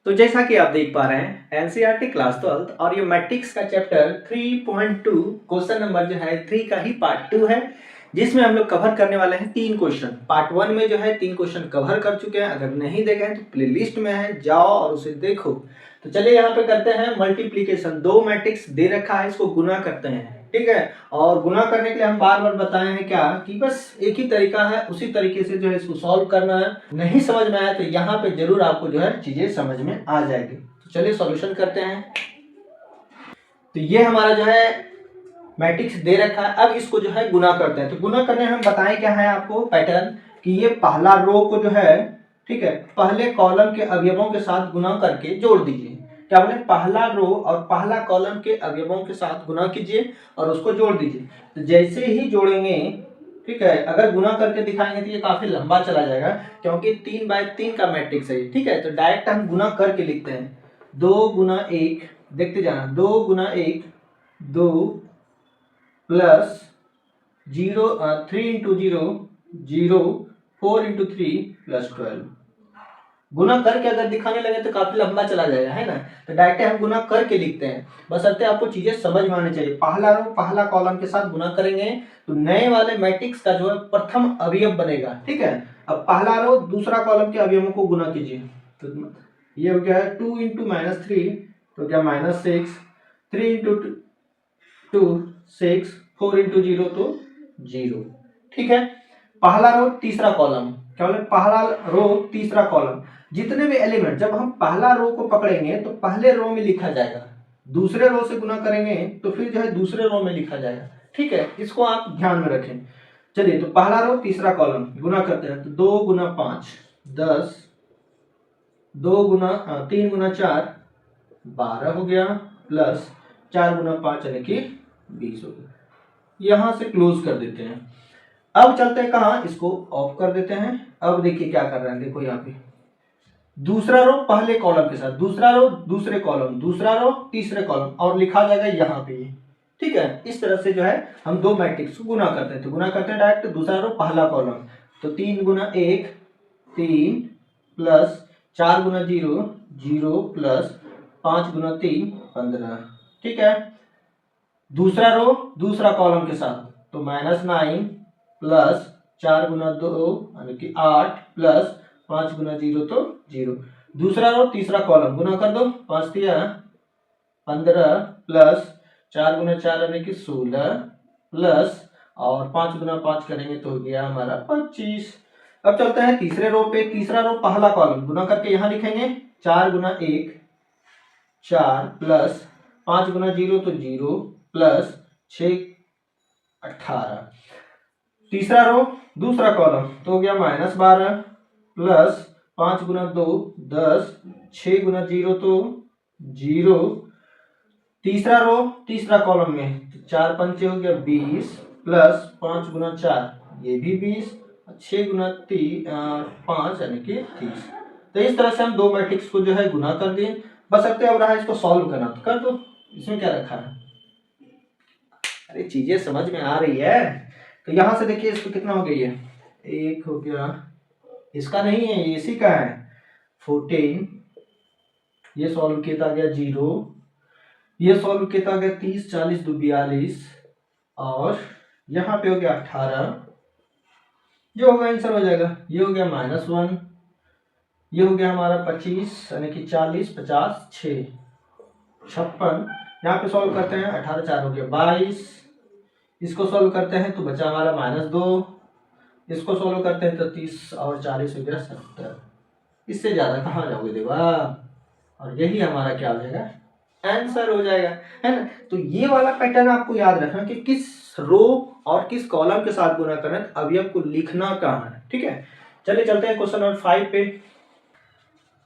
तो जैसा कि आप देख पा रहे हैं एनसीईआरटी क्लास 12 और ये मैट्रिक्स का चैप्टर 3.2 क्वेश्चन नंबर जो है 3 का ही पार्ट 2 है, जिसमें हम लोग कवर करने वाले हैं 3 क्वेश्चन। पार्ट 1 में जो है 3 क्वेश्चन कवर कर चुके हैं, अगर नहीं देखे हैं तो प्लेलिस्ट में है, जाओ और उसे देखो। तो चलिए यहाँ पे करते हैं मल्टीप्लीकेशन। दो मैट्रिक्स दे रखा है, इसको गुना करते हैं, ठीक है। और गुना करने के लिए हम बार बार बताए हैं क्या कि बस एक ही तरीका है, उसी तरीके से जो है इसको सॉल्व करना है। नहीं समझ में आया तो यहाँ पे जरूर आपको जो है चीजें समझ में आ जाएगी। तो चलिए सॉल्यूशन करते हैं। तो ये हमारा जो है मैट्रिक्स दे रखा है, अब इसको जो है गुना करते हैं। तो गुना करने हम बताएं क्या है आपको पैटर्न कि ये पहला रो को जो है, ठीक है, पहले कॉलम के अवयवों के साथ गुना करके जोड़ दीजिए। क्या बोले, पहला रो और पहला कॉलम के अवयवों के साथ गुना कीजिए और उसको जोड़ दीजिए। तो जैसे ही जोड़ेंगे, ठीक है, अगर गुना करके दिखाएंगे तो ये काफी लंबा चला जाएगा क्योंकि 3x3 का मैट्रिक्स है, ठीक है। तो डायरेक्ट हम गुना करके लिखते हैं। 2 गुना 1, देखते जाना, 2 गुना 1 2 प्लस 0 3 इंटू 0 0 4 इंटू 3 प्लस 12। गुना करके अगर दिखाने लगे तो काफी लंबा चला जाएगा, है ना। तो डायरेक्ट हम गुना करके लिखते हैं, बशर्ते आपको चीजें समझ में आनी चाहिए। पहला रो पहला कॉलम के साथ गुना करेंगे तो नए वाले मैट्रिक्स का जो है प्रथम अवयव बनेगा, ठीक है। अब पहला रो दूसरा कॉलम के अवयवों को गुना कीजिए। तो ये हो गया है 2 इंटू -3, तो क्या -6, 3 इंटू 2 6, 4 इंटू 0 तो 0, ठीक है। पहला रो तीसरा कॉलम, क्या बोले, पहला रो तीसरा कॉलम, जितने भी एलिमेंट जब हम पहला रो को पकड़ेंगे तो पहले रो में लिखा जाएगा, दूसरे रो से गुना करेंगे तो फिर जो है दूसरे रो में लिखा जाएगा, ठीक है। इसको आप ध्यान में रखें। चलिए, तो पहला रो तीसरा कॉलम गुना करते हैं। तो 2 गुना 5 10, 2 गुना 3 गुना 4 12 हो गया, प्लस 4 गुना 5 यानी कि 20 हो गया। यहां से क्लोज कर देते हैं। अब चलते हैं कहाँ, इसको ऑफ कर देते हैं। अब देखिए क्या कर रहे हैं, देखो यहाँ पे दूसरा रो पहले कॉलम के साथ, दूसरा रो दूसरे कॉलम, दूसरा रो तीसरे कॉलम, और लिखा जाएगा यहाँ पे, ठीक है। इस तरह से जो है हम दो मैट्रिक्स को गुना करते हैं। तो गुना करते हैं डायरेक्ट, दूसरा रो पहला कॉलम, तो 3 गुना 1 3 प्लस 4 गुना 0 0 प्लस 5 गुना 3 15, ठीक है। दूसरा रो दूसरा कॉलम के साथ, तो -9 प्लस 4 गुना 2 यानी कि 8 प्लस 5 गुना 0 तो 0। दूसरा रो तीसरा कॉलम गुना कर दो, 5 दिया 15 प्लस 4 गुना 4 यानी कि 16 प्लस और 5 गुना 5 करेंगे तो हो गया हमारा 25। अब चलते हैं तीसरे रो पे। तीसरा रो पहला कॉलम गुना करके यहाँ लिखेंगे, 4 गुना 1 4 प्लस 5 गुना 0 तो 0 प्लस 6 18। तीसरा रो दूसरा कॉलम तो हो गया -12 प्लस 5 गुना 2 10, 6 गुना 0 तो 0। तीसरा रो तीसरा कॉलम में, तो 4 पंचे हो गया 20 प्लस 5 गुना 4 ये भी 20, 6 गुना 5 यानी कि 30। तो इस तरह से हम दो मैट्रिक्स को जो है गुना कर दिए। बस अब अब रहा इसको सॉल्व करना, तो कर दो। इसमें क्या रखा है, अरे चीजें समझ में आ रही है। तो यहां से देखिए इसको कितना हो गई है, 1 हो गया, इसका नहीं है ये इसी का है 14, ये सॉल्व किया था गया 0, ये सॉल्व किया था गया 30 40 2 42, और यहाँ पे हो गया 18, जो होगा आंसर हो जाएगा। ये हो गया -1, ये हो गया हमारा 25 यानी कि 40 50 6 56। यहाँ पे सॉल्व करते हैं, 18 4 हो गया 22, इसको सॉल्व करते हैं तो बचा हमारा -2, इसको सॉल्व करते हैं तो 30 और 40 हो गया 70। इससे ज्यादा कहाँ जाओगे देवा, और यही हमारा क्या हो जाएगा, आंसर हो जाएगा, है ना। तो ये वाला पैटर्न आपको याद रखना कि किस रो और किस कॉलम के साथ गुना करना है, अवयव को लिखना कहाँ है, ठीक है। चलिए चलते हैं क्वेश्चन नंबर 5 पे।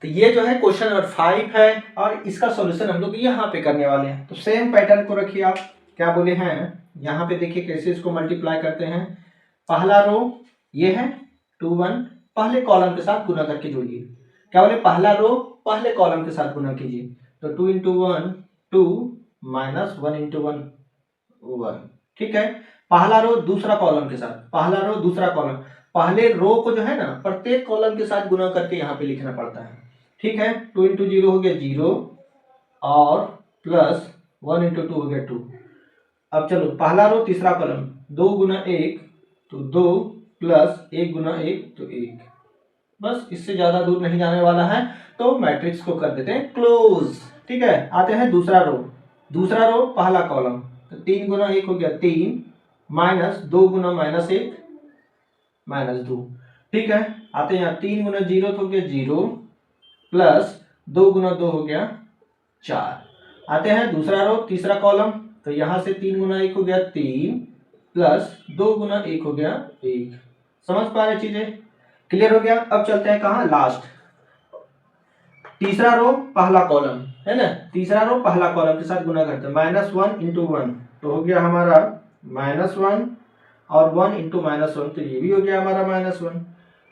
तो ये जो है क्वेश्चन नंबर 5 है और इसका सॉल्यूशन हम लोग यहाँ पे करने वाले हैं। तो सेम पैटर्न को रखिए आप, क्या बोले हैं यहाँ पे, देखिए कैसे इसको मल्टीप्लाई करते हैं। पहला रो ये है 2 1, पहले कॉलम के साथ गुना करके जोड़िए। क्या बोले, पहला रो पहले कॉलम के साथ गुना कीजिए। तो 2 इंटू 1 2 माइनस 1 इंटू 1 1, ठीक है। पहला रो दूसरा कॉलम के साथ, पहला रो दूसरा कॉलम, पहले रो को जो है ना प्रत्येक कॉलम के साथ गुना करके यहाँ पे लिखना पड़ता है, ठीक है, 2 इंटू 0 हो गया 0 और प्लस 1 इंटू 2 हो गया 2। अब चलो पहला रो तीसरा कॉलम, 2 गुना 1 तो 2 प्लस 1 गुना 1 तो 1। बस इससे ज्यादा दूर नहीं जाने वाला है, तो मैट्रिक्स को कर देते हैं क्लोज। ठीक है, आते हैं दूसरा रो। दूसरा रो पहला कॉलम, तो 3 गुना 1 हो गया 3 माइनस 2 गुना माइनस 1 माइनस 2। ठीक है, आते हैं यहाँ 3 गुना 0 तो हो गया 0 प्लस 2 गुना 2 हो गया 4। आते हैं दूसरा रो तीसरा कॉलम, तो यहां से 3 गुना 1 हो गया 3 प्लस 2 गुना 1 हो गया 1। समझ पा रहे चीजें? क्लियर हो गया? अब चलते हैं कहाँ, लास्ट तीसरा रो पहला कॉलम है ना, तीसरा रो पहला कॉलम के साथ गुना करते हैं, -1 इंटू 1 तो हो गया हमारा -1 और 1 इंटू -1 तो ये भी हो गया हमारा -1।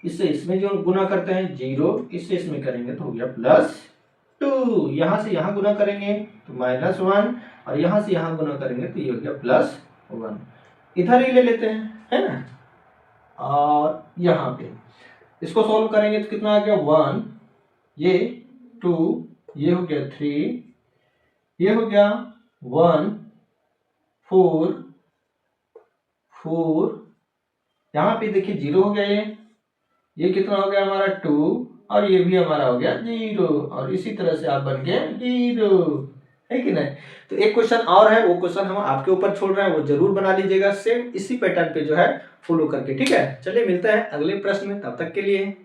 इससे इसमें जो गुना करते हैं 0, इससे इसमें करेंगे तो हो गया +2। यहां से यहां गुना करेंगे तो -1 और यहां से यहां गुना करेंगे तो ये हो गया +1। इधर ही ले लेते हैं, है ना, और यहाँ पे इसको सॉल्व करेंगे तो कितना आ गया 1, ये 2, ये हो गया 3, ये हो गया 1 4 4, यहाँ पे देखिए 0 हो गया, ये कितना हो गया हमारा 2 और ये भी हमारा हो गया 0 और इसी तरह से आप बन गए 0, है कि नहीं? तो एक क्वेश्चन और है, वो क्वेश्चन हम आपके ऊपर छोड़ रहे हैं, वो जरूर बना लीजिएगा सेम इसी पैटर्न पे जो है फॉलो करके। ठीक है, चलिए मिलते हैं अगले प्रश्न में, तब तक के लिए